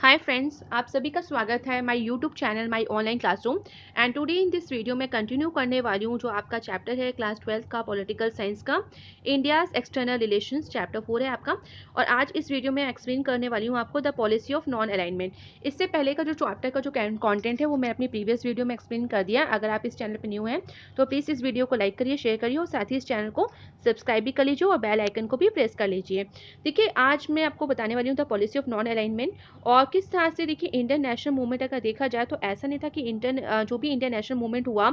Hi friends, आप सभी का स्वागत है my YouTube channel my online classroom. And today in this video मैं कंटिन्यू करने वाली हूँ जो आपका चैप्टर है क्लास 12 का पॉलिटिकल साइंस का, इंडियाज एक्सटर्नल रिलेशंस चैप्टर 4 है आपका। और आज इस वीडियो में एक्सप्लेन करने वाली हूँ आपको the policy of non alignment. इससे पहले का जो चैप्टर का जो कॉन्टेंट है वो मैं अपनी प्रीवियस वीडियो में एक्सप्लेन कर दिया। अगर आप इस चैनल पर न्यू हैं तो प्लीज़ इस वीडियो को लाइक करिए, शेयर करिए और साथ ही इस चैनल को सब्सक्राइब भी कर लीजिए और बेल आइकन को भी प्रेस कर लीजिए। देखिए, आज मैं आपको बताने वाली हूँ the policy of non alignment. और किस तरह से देखिए इंडियन नेशनल मूवमेंट अगर देखा जाए तो ऐसा नहीं था कि जो भी इंडियन नेशनल मूवमेंट हुआ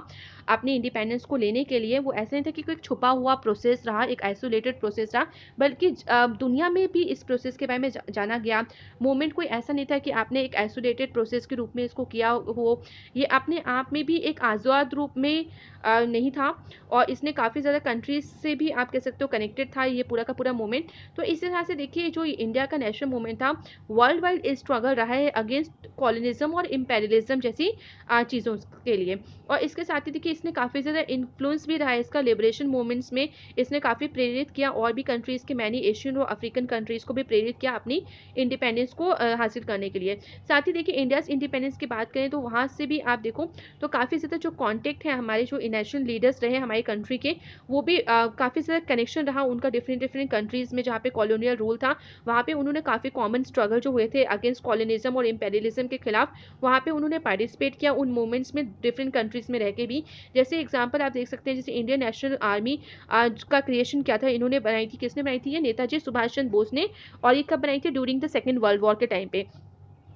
अपनी इंडिपेंडेंस को लेने के लिए, वो ऐसा नहीं था कि कोई छुपा हुआ प्रोसेस रहा, एक आइसोलेटेड प्रोसेस रहा, बल्कि दुनिया में भी इस प्रोसेस के बारे में जाना गया। मूवमेंट कोई ऐसा नहीं था कि आपने एक आइसोलेटेड प्रोसेस के रूप में इसको किया हो। ये अपने आप में भी एक आज़ाद रूप में नहीं था और इसने काफ़ी ज़्यादा कंट्रीज से भी आप कह सकते हो कनेक्टेड था ये पूरा का पूरा मूवमेंट। तो इस तरह से देखिए जो इंडिया का नेशनल मूवमेंट था वर्ल्ड वाइड स्ट्रगल रहा है अगेंस्ट कॉलोनिज्म और इम्पेरियलिज्म जैसी चीज़ों के लिए। और इसके साथ ही देखिए इसने काफ़ी ज़्यादा इन्फ्लुएंस भी रहा है इसका लिबरेशन मूवमेंट्स में। इसने काफ़ी प्रेरित किया और भी कंट्रीज़ के मैनी एशियन और अफ्रीकन कंट्रीज़ को भी प्रेरित किया अपनी इंडिपेंडेंस को हासिल करने के लिए। साथ ही देखिए इंडियाज इंडिपेंडेंस की बात करें तो वहाँ से भी आप देखो तो काफ़ी ज़्यादा जो कॉन्टेक्ट है हमारे जो नेशनल लीडर्स रहे हमारी कंट्री के, वो भी काफ़ी ज़्यादा कनेक्शन रहा उनका डिफरेंट डिफरेंट कंट्रीज़ में जहाँ पे कॉलोनियल रूल था। वहाँ पे उन्होंने काफ़ी कॉमन स्ट्रगल जो हुए थे अगेंस्ट कॉलोनिज्म और इम्पेरियलिज्म के खिलाफ, वहाँ पे उन्होंने पार्टिसिपेट किया उन मूवमेंट्स में डिफरेंट कंट्रीज़ में रह के भी। जैसे एग्जांपल आप देख सकते हैं, जैसे इंडियन नेशनल आर्मी आज का क्रिएशन क्या था, इन्होंने बनाई थी, किसने बनाई थी, ये नेताजी सुभाष चंद्र बोस ने। और ये कब बनाई थी, during the second world war के टाइम पे।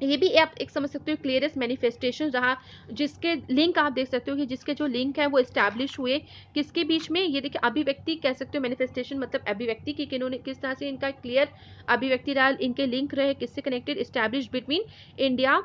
ये भी आप एक समझ सकते हो क्लियरेस्ट मैनिफेस्टेशन रहा, जिसके लिंक आप देख सकते हो कि जिसके जो लिंक है वो एस्टैब्लिश हुए किसके बीच में, ये देखिए अभिव्यक्ति कह सकते हो, मैनिफेस्टेशन मतलब अभिव्यक्ति की किन्होंने किस तरह से इनका क्लियर अभिव्यक्ति रहा, इनके लिंक रहे किससे connected, establish between India,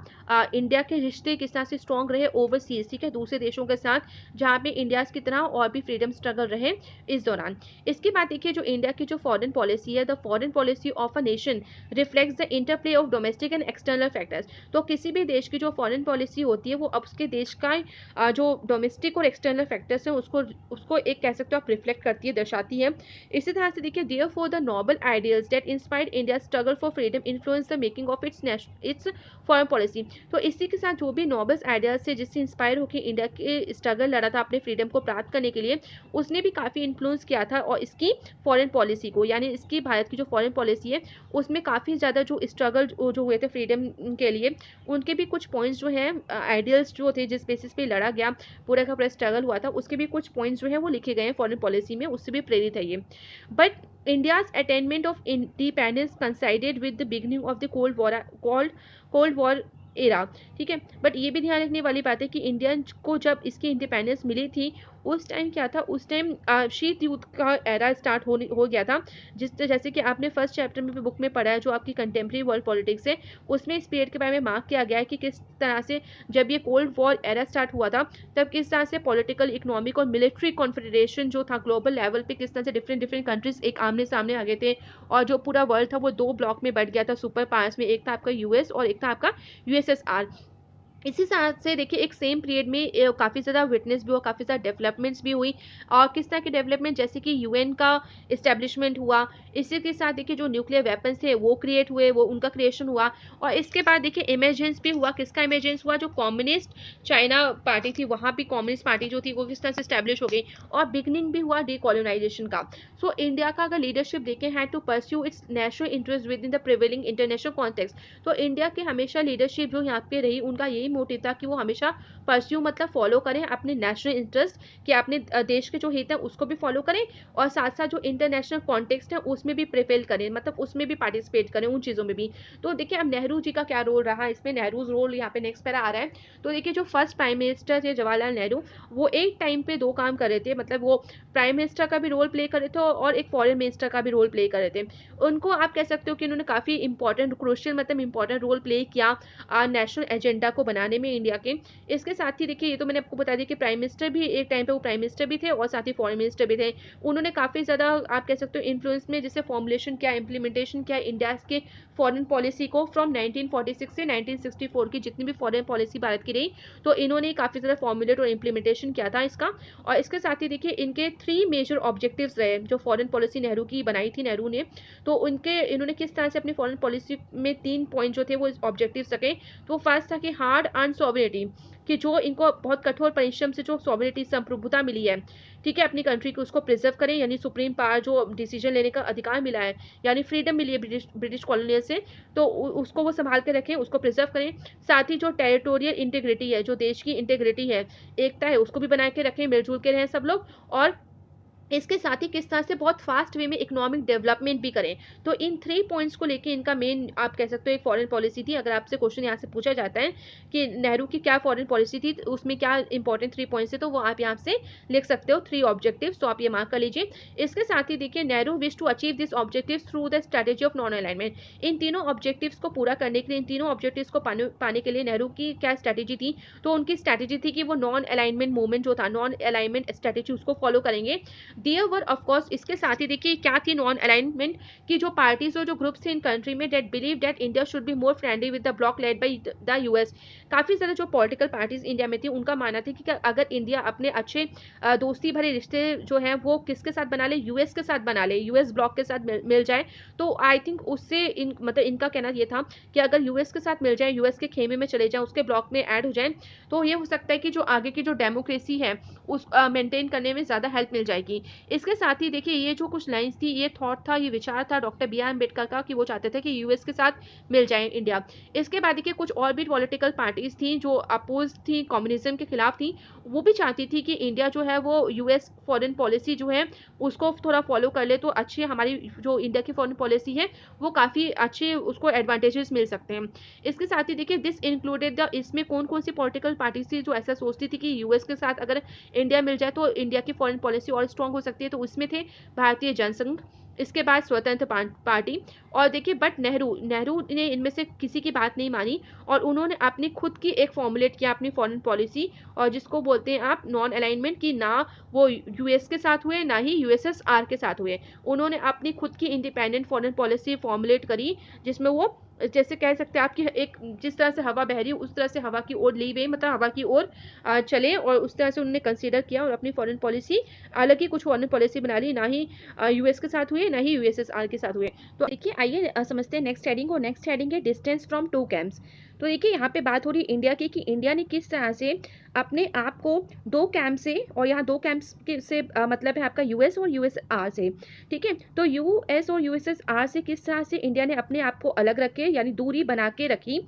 India के रिश्ते किस तरह से स्ट्रॉन्ग रहे ओवरसीज, ठीक है, दूसरे देशों के साथ, जहाँ पे इंडिया की तरह और भी फ्रीडम स्ट्रगल रहे इस दौरान। इसके बाद देखिए जो इंडिया की जो फॉरेन पॉलिसी है, the foreign policy of a nation reflects the interplay of domestic and external factors. तो किसी भी देश की जो फॉरेन पॉलिसी होती है वो अब उसके देश का जो डोमेस्टिक और एक्सटर्नल फैक्टर्स हैं उसको उसको एक कह सकते हो आप रिफ्लेक्ट करती है, दर्शाती है। इसी तरह से देखिए therefore the noble ideals that inspired India struggle for freedom influence the making of its foreign policy. तो इसी के साथ जो भी नोबल आइडियल्स थे जिससे इंस्पायर होकर इंडिया के स्ट्रगल लड़ा था अपने फ्रीडम को प्राप्त करने के लिए, उसने भी काफ़ी इन्फ्लुएंस किया था और इसकी फॉरेन पॉलिसी को, यानी इसकी भारत की जो फॉरेन पॉलिसी है उसमें काफ़ी ज़्यादा जो स्ट्रगल जो हुए थे फ्रीडम के लिए, उनके भी कुछ पॉइंट्स जो हैं, आइडियल्स जो थे जिस बेसिस पे लड़ा गया पूरा का पूरा स्ट्रगल हुआ था, उसके भी कुछ पॉइंट्स जो हैं वो लिखे गए हैं फॉरेन पॉलिसी में, उससे भी प्रेरित है ये। But India's attainment of independence considered with the beginning of the Cold War era, ठीक है। बट ये भी ध्यान रखने वाली बात है कि इंडियन को जब इसकी इंडिपेंडेंस मिली थी उस टाइम क्या था, उस टाइम शीत युद्ध का एरा स्टार्ट हो गया था। जैसे कि आपने फर्स्ट चैप्टर में भी बुक में पढ़ा है जो आपकी कंटेम्प्रेरी वर्ल्ड पॉलिटिक्स है, उसमें इस पीरियड के बारे में मार्क किया गया है कि किस तरह से जब ये कोल्ड वॉर एरा स्टार्ट हुआ था तब किस तरह से पॉलिटिकल, इकोनॉमिक और मिलिट्री कॉन्फेडरेशन जो था ग्लोबल लेवल पे, किस तरह से डिफरेंट डिफरेंट कंट्रीज एक आमने सामने आ गए थे। और जो पूरा वर्ल्ड था वो दो ब्लॉक में बट गया था सुपर पावर्स में, एक था आपका यूएस और एक था आपका यूएसएसआर। इसी साथ से देखिए एक सेम पीरियड में काफ़ी ज़्यादा विटनेस भी हुआ, काफ़ी ज़्यादा डेवलपमेंट्स भी हुई। और किस तरह के डेवलपमेंट, जैसे कि यूएन का इस्टेब्लिशमेंट हुआ। इसी के साथ देखिए जो न्यूक्लियर वेपन्स थे वो क्रिएट हुए, वो उनका क्रिएशन हुआ। और इसके बाद देखिए इमरजेंस भी हुआ, किसका इमरजेंस हुआ, जो कम्युनिस्ट चाइना पार्टी थी वहाँ भी कम्युनिस्ट पार्टी जो थी वो किस तरह से स्टैब्लिश हो गई। और बिगनिंग भी हुआ डीकोलोनाइजेशन का। सो इंडिया का अगर लीडरशिप देखें है to pursue its national interest within the prevailing international context. तो इंडिया की हमेशा लीडरशिप जो यहाँ पे रही, उनका यही मोटिव था कि वो हमेशा परस्यू मतलब फॉलो करें अपने नेशनल इंटरेस्ट, कि अपने देश के जो हित है उसको भी फॉलो करें और साथ साथ जो इंटरनेशनल कॉन्टेक्स्ट है उसमें भी प्रिपेल करें, मतलब उसमें भी पार्टिसिपेट करें उन चीज़ों में भी। तो देखिए अब नेहरू जी का क्या रोल रहा इसमें, नेहरू रोल यहाँ पे नेक्स्ट पैरा आ रहा है। तो देखिए जो फर्स्ट प्राइम मिनिस्टर थे जवाहरलाल नेहरू, वो एक टाइम पे दो काम कर रहे थे, मतलब वो प्राइम मिनिस्टर का भी रोल प्ले कर रहे थे और एक फॉरेन मिनिस्टर का भी रोल प्ले कर रहे थे। उनको आप कह सकते हो कि उन्होंने काफ़ी इंपॉर्टेंट क्रूशियल मतलब इंपॉर्टेंट रोल प्ले किया नेशनल एजेंडा को बनाने बनाने में इंडिया के। इसके साथ ही देखिए ये तो मैंने आपको बता दिया कि प्राइम मिनिस्टर भी एक टाइम पे वो प्राइम मिनिस्टर भी थे और साथ ही फॉरेन मिनिस्टर भी थे। उन्होंने काफ़ी ज़्यादा आप कह सकते हो इन्फ्लुएंस में जैसे फॉर्मुलेशन किया, इम्प्लीमेंटेशन किया इंडिया के फॉरेन पॉलिसी को फ्रॉम 1946 से 1964 की जितनी भी फॉरेन पॉलिसी भारत की रही, तो इन्होंने काफ़ी ज़्यादा फॉर्मुलेट और इम्प्लीमेंटेशन किया था इसका। और इसके साथ ही देखिए इनके 3 मेजर ऑब्जेक्टिव्स रहे जो फॉरेन पॉलिसी नेहरू की बनाई थी नेहरू ने। तो उनके इन्होंने किस तरह से अपनी फॉरेन पॉलिसी में 3 पॉइंट जो थे वो ऑब्जेक्टिव्स रखे। तो फर्स्ट था कि हार्ड अर्न सॉवरेनिटी, कि जो इनको बहुत कठोर परिश्रम से जो सॉवरेनिटी संप्रभुता मिली है, ठीक है, अपनी कंट्री को उसको प्रिजर्व करें, यानी सुप्रीम पावर जो डिसीजन लेने का अधिकार मिला है, यानी फ्रीडम मिली है ब्रिटिश कॉलोनियल से, तो उसको वो संभाल के रखें, उसको प्रिजर्व करें। साथ ही जो टेरिटोरियल इंटीग्रिटी है, जो देश की इंटीग्रिटी है, एकता है, उसको भी बना के रखें, मिलजुल के रहें सब लोग। और इसके साथ ही किस तरह से बहुत फास्ट वे में इकोनॉमिक डेवलपमेंट भी करें। तो इन 3 पॉइंट्स को लेके इनका मेन आप कह सकते हो एक फॉरेन पॉलिसी थी। अगर आपसे क्वेश्चन यहाँ से पूछा जाता है कि नेहरू की क्या फॉरेन पॉलिसी थी, तो उसमें क्या इंपॉर्टेंट 3 पॉइंट्स थे, तो वो आप यहाँ से लिख सकते हो 3 ऑब्जेक्टिव्स, तो आप ये मार्क कर लीजिए। इसके साथ ही देखिए Nehru wish to achieve this objectives through the strategy of non alignment. इन तीनों ऑब्जेक्टिव्स को पूरा करने के लिए, इन तीनों ऑब्जेक्टिव्स को पाने के लिए नेहरू की क्या स्ट्रेटेजी थी, तो उनकी स्ट्रेटेजी थी कि वो नॉन अलाइनमेंट मूवमेंट जो था, नॉन अलाइनमेंट स्ट्रेटेजी, उसको फॉलो करेंगे। देयर वर ऑफ कोर्स इसके साथ ही देखिए क्या थी नॉन अलाइनमेंट की जो पार्टीज और जो ग्रुप्स थे इन कंट्री में that believe that India should be more friendly with the block led by the US. काफ़ी सारे जो पॉलिटिकल पार्टीज इंडिया में थी उनका मानना था कि अगर इंडिया अपने अच्छे दोस्ती भरे रिश्ते जो हैं वो किसके साथ बना ले, यूएस के साथ बना ले, यूएस ब्लॉक के साथ मिल जाए, तो आई थिंक उससे मतलब इनका कहना ये था कि अगर यूएस के साथ मिल जाए, यूएस के खेमे में चले जाए, उसके ब्लॉक में ऐड हो जाए, तो ये हो सकता है कि जो आगे की जो डेमोक्रेसी है उस मेंटेन करने में ज़्यादा हेल्प मिल जाएगी। इसके साथ ही देखिए ये जो कुछ लाइंस थी, ये थॉट था, ये विचार था डॉक्टर बी आर अम्बेडकर का कि वो चाहते थे कि यूएस के साथ मिल जाए इंडिया। इसके बाद देखिए कुछ और भी पॉलिटिकल पार्टीज थी जो अपोज थी, कम्युनिज्म के खिलाफ थी, वो भी चाहती थी कि इंडिया जो है वो यूएस फॉरेन पॉलिसी जो है उसको थोड़ा फॉलो कर ले, तो अच्छी हमारी जो इंडिया की फॉरेन पॉलिसी है वो काफ़ी अच्छे उसको एडवांटेजेस मिल सकते हैं। इसके साथ ही देखिए दिस इंक्लूडेड द, इसमें कौन कौन सी पॉलिटिकल पार्टीज थी जो ऐसा सोचती थी कि यूएस के साथ अगर इंडिया मिल जाए तो इंडिया की फॉरेन पॉलिसी और स्ट्रॉन्ग हो सकती है, तो उसमें थे भारतीय जनसंघ, इसके बाद स्वतंत्र पार्टी। और देखिए बट नेहरू नेहरू ने इनमें से किसी की बात नहीं मानी और उन्होंने अपनी खुद की एक फॉर्मुलेट किया अपनी फॉरेन पॉलिसी, और जिसको बोलते हैं आप नॉन अलाइनमेंट, की ना वो यूएस के साथ हुए ना ही यूएसएसआर के साथ हुए। उन्होंने अपनी खुद की इंडिपेंडेंट फॉरेन पॉलिसी फॉर्मुलेट करी, जिसमें वो जैसे कह सकते हैं आपकी एक जिस तरह से हवा बह रही है उस तरह से हवा की ओर ली गई, मतलब हवा की ओर चले, और उस तरह से उन्होंने कंसीडर किया और अपनी फॉरेन पॉलिसी अलग ही कुछ फॉरेन पॉलिसी बना ली, ना ही यूएस के साथ हुए ना ही यूएसएसआर के साथ हुए। तो देखिए आइए समझते हैं नेक्स्ट हेडिंग, और नेक्स्ट हेडिंग है डिस्टेंस फ्रॉम टू कैंप्स। तो देखिए यहाँ पे बात हो रही है इंडिया की कि इंडिया ने किस तरह से अपने आप को 2 कैंप से, और यहाँ 2 कैंप्स के से मतलब है आपका यूएस और यूएसआर से, ठीक है, तो यूएस और यूएसएसआर से किस तरह से इंडिया ने अपने आप को अलग रखे, यानी दूरी बना के रखी,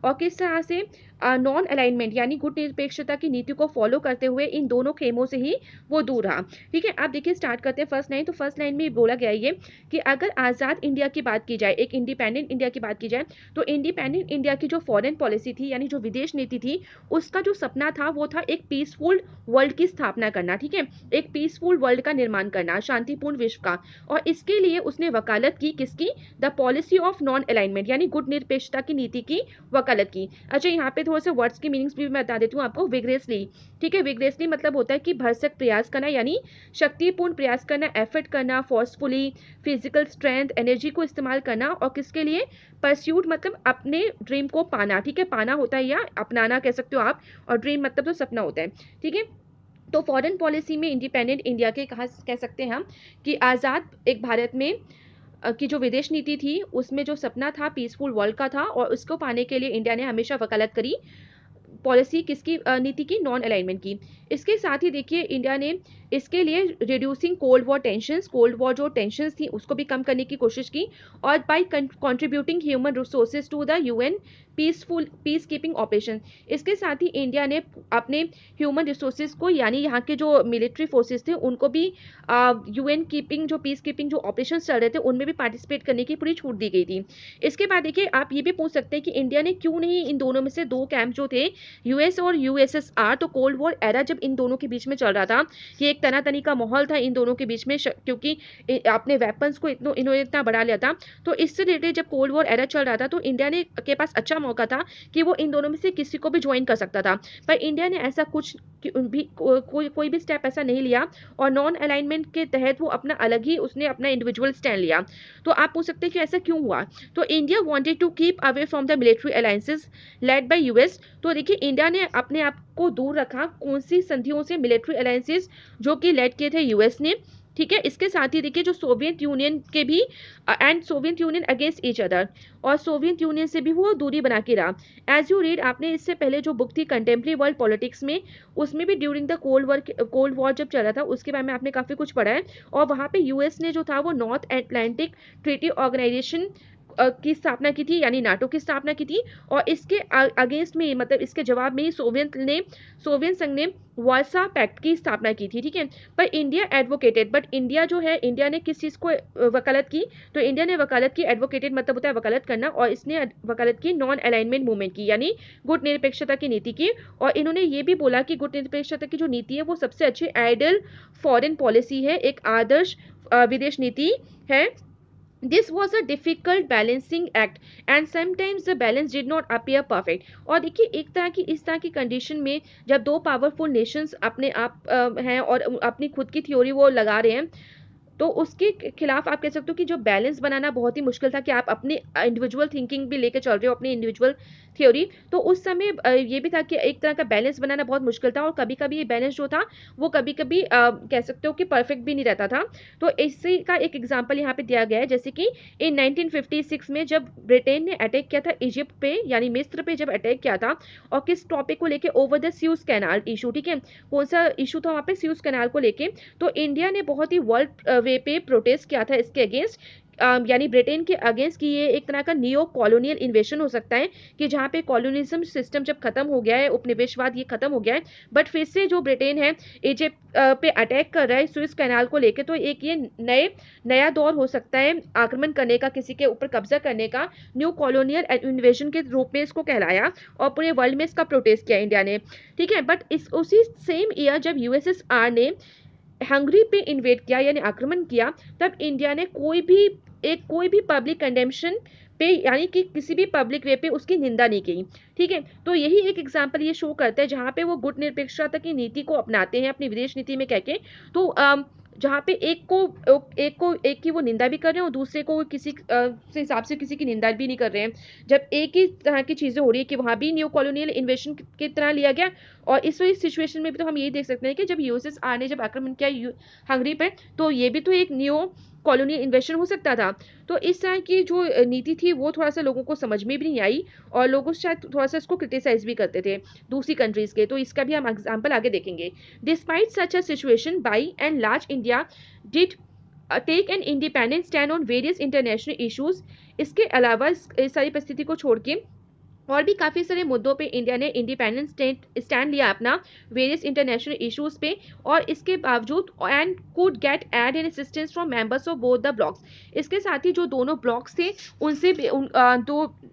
और किस तरह से नॉन अलाइनमेंट यानी गुट निरपेक्षता की नीति को फॉलो करते हुए इन दोनों खेमों से ही वो दूर रहा। ठीक है, आप देखिए स्टार्ट करते हैं फर्स्ट लाइन। तो फर्स्ट लाइन में बोला गया ये कि अगर आज़ाद इंडिया की बात की जाए, एक इंडिपेंडेंट इंडिया की बात की जाए, तो इंडिपेंडेंट इंडिया की जो फॉरेन पॉलिसी थी यानी जो विदेश नीति थी, उसका जो सपना था वो था एक पीसफुल वर्ल्ड की स्थापना करना, ठीक है, एक पीसफुल वर्ल्ड का निर्माण करना, शांतिपूर्ण विश्व का। और इसके लिए उसने वकालत की किसकी, the policy of non alignment यानी गुट निरपेक्षता की नीति की वकालत की। अच्छा यहाँ पे थोड़े से वर्ड्स की मीनिंग्स भी मैं बता देती हूँ आपको। विग्रेसली, ठीक है, विग्रेसली मतलब होता है कि भरसक प्रयास करना, यानी शक्तिपूर्ण प्रयास करना, एफर्ट करना, फोर्सफुली, फिजिकल स्ट्रेंथ, एनर्जी को इस्तेमाल करना, और किसके लिए, परस्यूट मतलब अपने ड्रीम को पाना, ठीक है, पाना होता है या अपनाना कह सकते हो आप, और ड्रीम मतलब तो सपना होता है, ठीक है। तो फॉरेन पॉलिसी में इंडिपेंडेंट इंडिया के कह सकते हैं हम कि आज़ाद एक भारत में की जो विदेश नीति थी उसमें जो सपना था पीसफुल वर्ल्ड का था, और उसको पाने के लिए इंडिया ने हमेशा वकालत करी पॉलिसी किसकी, नीति की, नॉन अलाइनमेंट की। इसके साथ ही देखिए इंडिया ने इसके लिए reducing cold war tensions, cold war जो टेंशंस थी उसको भी कम करने की कोशिश की, और by contributing human resources to the UN peace keeping operation. इसके साथ ही इंडिया ने अपने ह्यूमन रिसोर्सेज को यानी यहाँ के जो मिलिट्री फोर्सेज थे उनको भी यूएन कीपिंग जो पीस कीपिंग जो ऑपरेशन चल रहे थे उनमें भी पार्टिसिपेट करने की पूरी छूट दी गई थी। इसके बाद देखिए आप ये भी पूछ सकते हैं कि इंडिया ने क्यों नहीं इन दोनों में से 2 कैंप जो थे यूएस और यूएसएसआर, तो कोल्ड वॉर एरा जब इन दोनों के बीच में चल रहा था कि एक तनातनी का माहौल था इन दोनों के बीच में, क्योंकि अपने वेपन्स को इन्होंने इतना बढ़ा लिया था। तो इससे रिलेटेड जब कोल्ड वॉर एरा चल रहा था तो इंडिया ने के पास अच्छा मौका था कि वो इन दोनों में से किसी को भी ज्वाइन कर सकता था, पर इंडिया ने ऐसा कुछ भी कोई भी स्टेप ऐसा नहीं लिया, और नॉन अलाइनमेंट के तहत वो अपना अलग ही उसने अपना इंडिविजुअल स्टैंड लिया। तो आप पूछ सकते हैं कि ऐसा क्यों हुआ। तो India wanted to keep away from the military alliances led by US. तो देखिए इंडिया ने अपने आप को दूर रखा कौन सी संधियों से, मिलिट्री अलायंसेस जो कि लेड किए थे यूएस ने, ठीक है। इसके साथ ही देखिए जो सोवियत यूनियन के भी and Soviet union against each other, और सोवियत यूनियन से भी वो दूरी बना के रहा। एज यू रीड, आपने इससे पहले जो बुक थी कंटेम्प्रेरी वर्ल्ड पॉलिटिक्स में, उसमें भी ड्यूरिंग द कोल्ड वॉर जब चला था उसके बारे में आपने काफी कुछ पढ़ा है। और वहां पे यूएस ने जो था वो नॉर्थ अटलांटिक ट्रीटी ऑर्गेनाइजेशन की स्थापना की थी, यानी नाटो की स्थापना की थी। और इसके अगेंस्ट में, मतलब इसके जवाब में सोवियत संघ ने वार्सा पैक्ट की स्थापना की थी, ठीक है। पर इंडिया एडवोकेटेड, बट इंडिया जो है, इंडिया ने किस चीज को वकालत की, तो इंडिया ने वकालत की, एडवोकेटेड मतलब होता है वकालत करना, और इसने वकालत की नॉन अलाइनमेंट मूवमेंट की, यानी गुट निरपेक्षता की नीति की। और इन्होंने ये भी बोला कि गुट निरपेक्षता की जो नीति है वो सबसे अच्छी आइडियल फॉरेन पॉलिसी है, एक आदर्श विदेश नीति है। This was a difficult balancing act and sometimes the balance did not appear perfect। और देखिए एक तरह की इस तरह की कंडीशन में जब दो पावरफुल नेशंस अपने आप हैं और अपनी खुद की थ्योरी वो लगा रहे हैं, तो उसके खिलाफ आप कह सकते हो कि जो बैलेंस बनाना बहुत ही मुश्किल था, कि आप अपनी इंडिविजुअल थिंकिंग भी लेके चल रहे हो, अपनी इंडिविजुअल थ्योरी। तो उस समय ये भी था कि एक तरह का बैलेंस बनाना बहुत मुश्किल था, और कभी कभी ये बैलेंस जो था वो कभी कभी कह सकते हो कि परफेक्ट भी नहीं रहता था। तो इसी का एक एग्जाम्पल यहाँ पे दिया गया है, जैसे कि इन 1956 में जब ब्रिटेन ने अटैक किया था इजिप्ट पे, यानी मिस्र पे जब अटैक किया था, और किस टॉपिक को लेके, over the sues canal issue, ठीक है। कौन सा इशू था वहाँ पे, स्यूज कैनाल को लेके। तो इंडिया ने बहुत ही वर्ल्ड वे पे प्रोटेस्ट किया था इसके अगेंस्ट, यानी ब्रिटेन के अगेंस्ट, कि ये एक तरह का नियो कॉलोनियल इन्वेशन हो सकता है, कि जहाँ पे कॉलोनिज्म सिस्टम जब खत्म हो गया है, उपनिवेशवाद ये खत्म हो गया है, बट फिर से जो ब्रिटेन है इजिप्ट पे अटैक कर रहा है स्विस कैनाल को लेके, तो एक ये नया दौर हो सकता है आक्रमण करने का, किसी के ऊपर कब्जा करने का, न्यू कॉलोनियल इन्वेशन के रूप में इसको कहलाया, और पूरे वर्ल्ड में इसका प्रोटेस्ट किया इंडिया ने, ठीक है। बट इस उसी सेम ईयर जब यूएसएसआर ने हंगरी पे इन्वेड किया, यानी आक्रमण किया, तब इंडिया ने कोई भी पब्लिक कंडेम्पशन पे, यानी कि किसी भी पब्लिक वे पे उसकी निंदा नहीं की, ठीक है। तो यही एक एग्जांपल ये शो करता है जहाँ पे वो गुट निरपेक्षता की नीति को अपनाते हैं अपनी विदेश नीति में कहके। तो जहाँ पे एक की वो निंदा भी कर रहे हैं, और दूसरे को किसी से हिसाब से किसी की निंदा भी नहीं कर रहे हैं, जब एक ही तरह की चीजें हो रही है कि वहां भी न्यू कॉलोनियल इन्वेशन की तरह लिया गया। और इस सिचुएशन में भी तो हम यही देख सकते हैं कि जब यूएसएसआर ने जब आक्रमण किया हंगरी पर, तो ये भी तो एक न्यू कॉलोनियल इन्वेशन हो सकता था। तो इस तरह की जो नीति थी वो थोड़ा सा लोगों को समझ में भी नहीं आई, और लोग शायद थोड़ा सा इसको क्रिटिसाइज भी करते थे दूसरी कंट्रीज के। तो इसका भी हम एग्जाम्पल आगे देखेंगे। Despite such a situation, by and large India did take an independent stand on various international issues. इसके अलावा इस सारी परिस्थिति को छोड़ के और भी काफ़ी सारे मुद्दों पे इंडिया ने इंडिपेंडेंट स्टैंड लिया अपना, वेरियस इंटरनेशनल इश्यूज पे। और इसके बावजूद and could get aid and assistance from members of both the blocs. इसके साथ ही जो दोनों ब्लॉक्स थे उनसे भी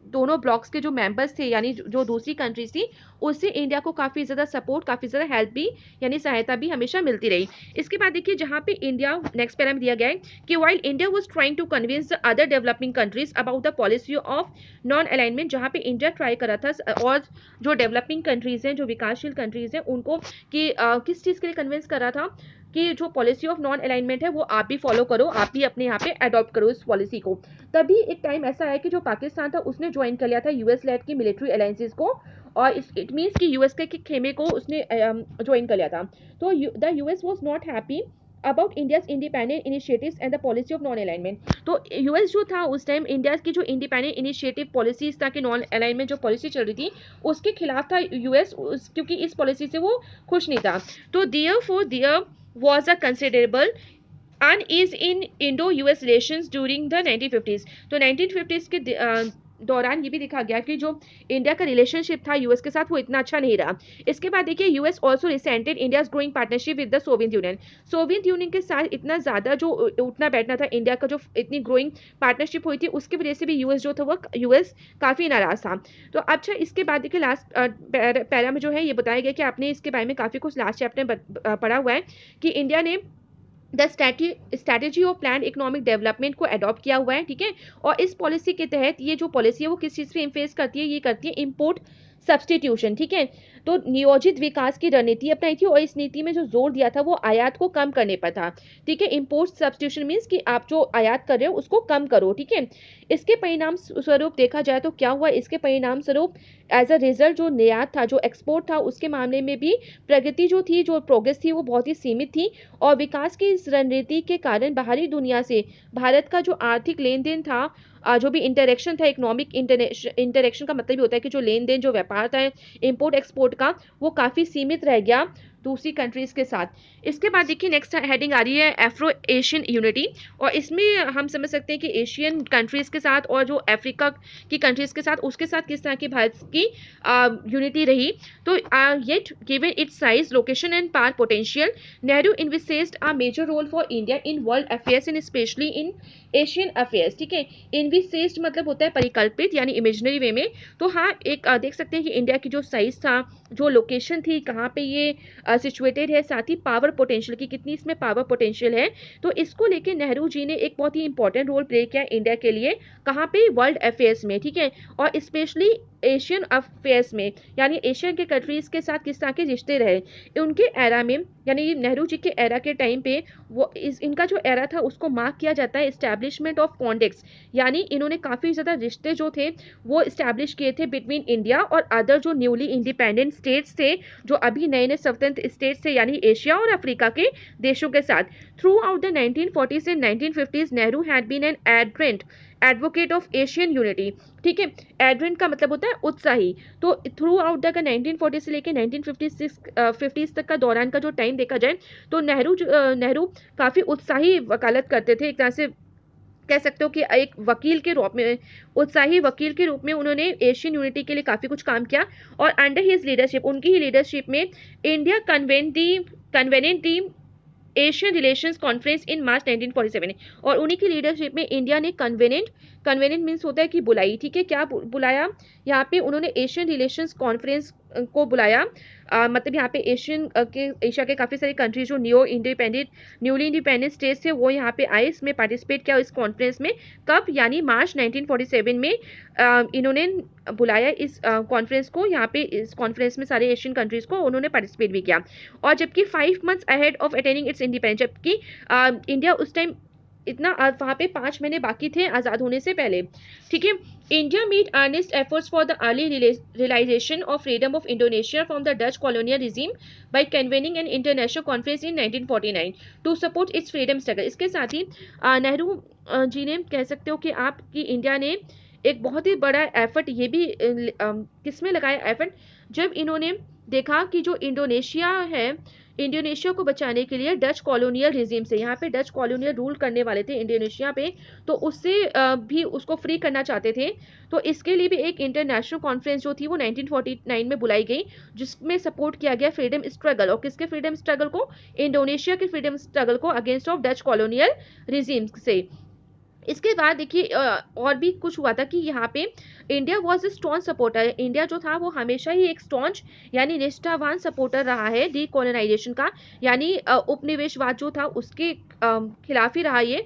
दोनों ब्लॉक्स के जो मेंबर्स थे, यानी जो दूसरी कंट्रीज थी, उससे इंडिया को काफ़ी ज़्यादा सपोर्ट, काफ़ी ज़्यादा हेल्प भी, यानी सहायता भी हमेशा मिलती रही। इसके बाद देखिए जहाँ पे इंडिया, नेक्स्ट पैरा में दिया गया है कि while India was trying to convince the other developing countries about the policy of non alignment, जहाँ पे इंडिया ट्राई कर रहा था और जो डेवलपिंग कंट्रीज हैं, जो विकासशील कंट्रीज हैं, उनको कि किस चीज़ के लिए कन्विंस कर रहा था कि जो पॉलिसी ऑफ नॉन अलाइनमेंट है वो आप भी फॉलो करो, आप भी अपने यहाँ पे अडॉप्ट करो इस पॉलिसी को। तभी एक टाइम ऐसा आया कि जो पाकिस्तान था उसने ज्वाइन कर लिया था यूएस लेड की मिलिट्री अलायंसेस को, और इट मीन्स कि यूएस के खेमे को उसने ज्वाइन कर लिया था। तो the US was not happy about India's independent initiatives and the policy of non alignment. तो यूएस जो था उस टाइम इंडिया की जो इंडिपेंडेंट इनिशिएटिव पॉलिसीज ताकि नॉन अलाइनमेंट जो पॉलिसी चल रही थी उसके खिलाफ था यूएस, क्योंकि इस पॉलिसी से वो खुश नहीं था। तो there was a considerable unease in Indo-US relations during the 1950s। तो 1950s के दौरान ये भी देखा गया कि जो इंडिया का रिलेशनशिप था यूएस के साथ वो इतना अच्छा नहीं रहा। इसके बाद देखिए US also resented India's growing partnership with the Soviet union. Soviet union के साथ इतना ज़्यादा जो उठना बैठना था इंडिया का, जो इतनी ग्रोइंग पार्टनरशिप हुई थी, उसकी वजह से भी यूएस जो था वो यूएस काफ़ी नाराज था। तो अच्छा, इसके बाद देखिए लास्ट पैरा में जो है ये बताया गया कि आपने इसके बारे में काफ़ी कुछ लास्ट चैप्टर में पढ़ा हुआ है कि इंडिया ने the strategy of plan economic development को अडॉप्ट किया हुआ है, ठीक है। और इस पॉलिसी के तहत ये जो पॉलिसी है वो किस चीज़ पे इन्फेस करती है, ये करती है इम्पोर्ट सब्सटीट्यूशन, ठीक है। तो नियोजित विकास की रणनीति अपनाई थी और इस नीति में जो जोर दिया था वो आयात को कम करने पर था, ठीक है। इम्पोर्ट सब्सटीट्यूशन मीन्स कि आप जो आयात कर रहे हो उसको कम करो, ठीक है। इसके परिणाम स्वरूप देखा जाए तो क्या हुआ, इसके परिणाम स्वरूप एज अ रिजल्ट जो निर्यात था, जो एक्सपोर्ट था, उसके मामले में भी प्रगति जो थी, जो प्रोग्रेस थी, वो बहुत ही सीमित थी। और विकास की इस रणनीति के कारण बाहरी दुनिया से भारत का जो आर्थिक लेन देन था, जो भी इंटरेक्शन था, इकोनॉमिक इंटरेक्शन का मतलब ये होता है कि जो लेन देन, जो व्यापार था इंपोर्ट एक्सपोर्ट का, वो काफ़ी सीमित रह गया दूसरी कंट्रीज के साथ। इसके बाद देखिए नेक्स्ट हेडिंग आ रही है एफ्रो एशियन यूनिटी। और इसमें हम समझ सकते हैं कि एशियन कंट्रीज के साथ और जो अफ्रीका की कंट्रीज के साथ, उसके साथ किस तरह की भारत की यूनिटी रही। तो yet given its size, location and power potential, Nehru envisaged a major role for India in world affairs and especially in Asian affairs, ठीक है। इन्विसेस्ड मतलब होता है परिकल्पित, यानी इमेजिनरी वे में। तो हाँ, एक देख सकते हैं कि इंडिया की जो साइज था, जो लोकेशन थी, कहाँ पे ये सिचुएटेड है, साथ ही पावर पोटेंशियल की कितनी इसमें पावर पोटेंशियल है, तो इसको लेके नेहरू जी ने एक बहुत ही इंपॉर्टेंट रोल प्ले किया इंडिया के लिए, कहाँ पे, वर्ल्ड अफेयर्स में, ठीक है। और स्पेशली एशियन अफेयर्स में, यानी एशिया के कंट्रीज के साथ किस तरह के रिश्ते रहे उनके एरा में, यानी नेहरू जी के एरा के टाइम पे, वो इनका जो एरा था उसको मार्क किया जाता है एस्टैब्लिशमेंट ऑफ कॉन्टेक्ट्स, यानी इन्होंने काफ़ी ज़्यादा रिश्ते जो थे वो इस्टेब्लिश किए थे बिटवीन इंडिया और अदर जो न्यूली इंडिपेंडेंट स्टेट्स थे, जो अभी नए नए स्वतंत्र स्टेट्स थे, यानी एशिया और अफ्रीका के देशों के साथ। Throughout the 1940s and 1950s Nehru had been an adherent advocate of Asian unity, ठीक है। एडरेंट का मतलब होता है उत्साही। तो थ्रू आउट द 1940 से लेकर 1956 50s तक का दौरान का जो टाइम देखा जाए तो नेहरू काफ़ी उत्साही वकालत करते थे, एक तरह से कह सकते हो कि एक वकील के रूप में, उत्साही वकील के रूप में उन्होंने एशियन यूनिटी के लिए काफ़ी कुछ काम किया। और अंडर हिज लीडरशिप, उनकी ही लीडरशिप में, India convened the Asian Relations Conference in March 1947। और उन्हीं की लीडरशिप में इंडिया ने कन्वेनेंट मीन्स होता है कि बुलाई, ठीक है। क्या बुलाया, यहाँ पे उन्होंने एशियन रिलेशंस कॉन्फ्रेंस को बुलाया। मतलब यहाँ पे एशिया के काफ़ी सारे कंट्रीज जो न्यूली इंडिपेंडेंट स्टेट्स थे वो यहाँ पे आए, इसमें पार्टिसिपेट किया इस कॉन्फ्रेंस में। कब, यानी मार्च 1947 में इन्होंने बुलाया इस कॉन्फ्रेंस को। यहाँ पे इस कॉन्फ्रेंस में सारे एशियन कंट्रीज को उन्होंने पार्टिसिपेट भी किया। और जबकि 5 months ahead of attaining it's independence, जबकि इंडिया उस टाइम इतना वहाँ पे 5 महीने बाकी थे आज़ाद होने से पहले, ठीक है। India made earnest efforts for the early realisation of freedom of Indonesia from the Dutch colonial regime by convening an international conference in 1949 to support its freedom struggle. इसके साथ ही नेहरू जी ने, कह सकते हो कि आपकी इंडिया ने एक बहुत ही बड़ा एफर्ट ये भी किसमें लगाया एफर्ट, जब इन्होंने देखा कि जो इंडोनेशिया है, इंडोनेशिया को बचाने के लिए डच कॉलोनियल रिजीम से, यहाँ पे डच कॉलोनियल रूल करने वाले थे इंडोनेशिया पे, तो उससे भी उसको फ्री करना चाहते थे। तो इसके लिए भी एक इंटरनेशनल कॉन्फ्रेंस जो थी वो 1949 में बुलाई गई, जिसमें सपोर्ट किया गया फ्रीडम स्ट्रगल। और किसके फ्रीडम स्ट्रगल को, इंडोनेशिया के फ्रीडम स्ट्रगल को against of Dutch colonial regime से। इसके बाद देखिए और भी कुछ हुआ था कि यहाँ पे India was a strong supporter, India जो था वो हमेशा ही एक स्ट्रॉन्ग यानी निष्ठावान सपोर्टर रहा है डीकोलोनाइजेशन का, यानी उपनिवेशवाद जो था उसके खिलाफ ही रहा ये,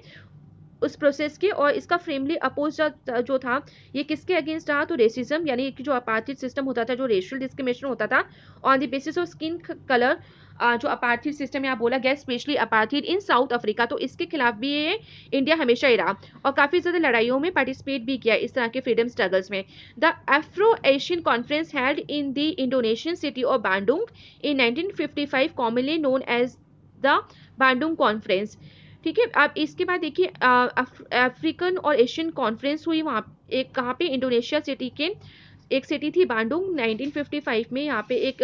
उस प्रोसेस के। और इसका फ्रेमली अपोज जो था ये किसके अगेंस्ट रहा, तो रेसिज्म, यानी कि जो अपार्थिव सिस्टम होता था, जो रेशियल डिस्क्रिमिनेशन होता था on the basis of skin colour, जो अपार्थिव सिस्टम यहाँ बोला गया स्पेशली अपार्थिव इन साउथ अफ्रीका, तो इसके खिलाफ भी ये इंडिया हमेशा ही रहा और काफ़ी ज़्यादा लड़ाइयों में पार्टिसिपेट भी किया इस तरह के फ्रीडम स्ट्रगल्स में। The Afro Asian conference held in the Indonesian city of Bandung in 1955 commonly known as the Bandung conference, ठीक है। अब इसके बाद देखिए अफ्रीकन और एशियन कॉन्फ्रेंस हुई वहाँ एक, कहाँ पे, इंडोनेशिया सिटी के एक सिटी थी बांडुंग 1955 में। यहाँ पे एक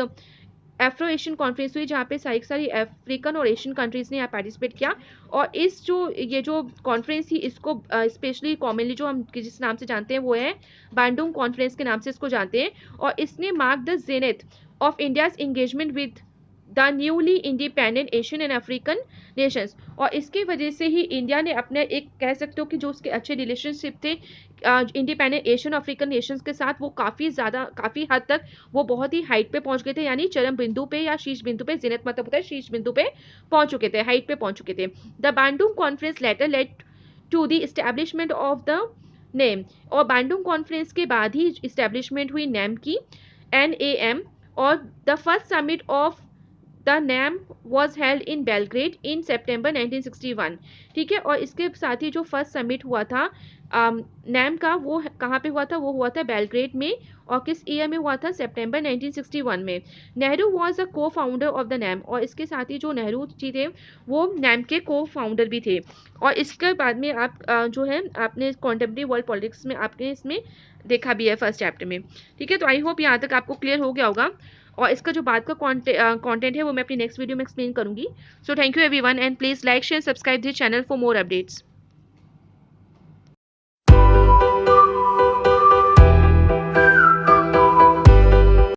एफ्रो एशियन कॉन्फ्रेंस हुई जहाँ पे सारी अफ्रीकन और एशियन कंट्रीज़ ने यहाँ पार्टिसिपेट किया। और इस जो ये जो कॉन्फ्रेंस थी इसको स्पेशली कॉमनली जो हम जिस नाम से जानते हैं वो है बैंडुंग कॉन्फ्रेंस के नाम से इसको जानते हैं। और इसने mark the zenith of India's engagement with the newly independent Asian and African nations. और इसकी वजह से ही इंडिया ने अपने एक कह सकते हो कि जो उसके अच्छे रिलेशनशिप थे इंडिपेंडेंट एशियन अफ्रीकन नेशंस के साथ, वो काफ़ी हद तक वो बहुत ही हाइट पे पहुंच गए थे, यानी चरम बिंदु पे या शीर्ष बिंदु पे, जिनेत मतलब होता है शीर्ष बिंदु पे पहुंच चुके थे, हाइट पे पहुंच चुके थे। The Bandung conference later led to the establishment of the NAM. और बैंडुंग कॉन्फ्रेंस के बाद ही इस्टेब्लिशमेंट हुई नेम की, NAM। और the first summit of the NAM was held in Belgrade in September 1961। ठीक है, और इसके साथ ही जो फर्स्ट समिट हुआ था नैम का, वो कहाँ पे हुआ था, वो हुआ था बेलग्रेड में। और किस ईयर में हुआ था, सितंबर 1961 में। नेहरू वॉज अ को फाउंडर ऑफ द नैम। और इसके साथ ही जो नेहरू जी थे वो नैम के को फाउंडर भी थे। और इसके बाद में आप जो है आपने कॉन्टेम्प्रेरी वर्ल्ड पॉलिटिक्स में आपने इसमें देखा भी है फर्स्ट चैप्टर में। ठीक है, तो आई होप यहाँ तक आपको क्लियर हो गया होगा। और इसका जो बाद का कंटेंट है वो मैं अपनी नेक्स्ट वीडियो में एक्सप्लेन करूंगी। So thank you everyone and please like share subscribe this channel for more updates.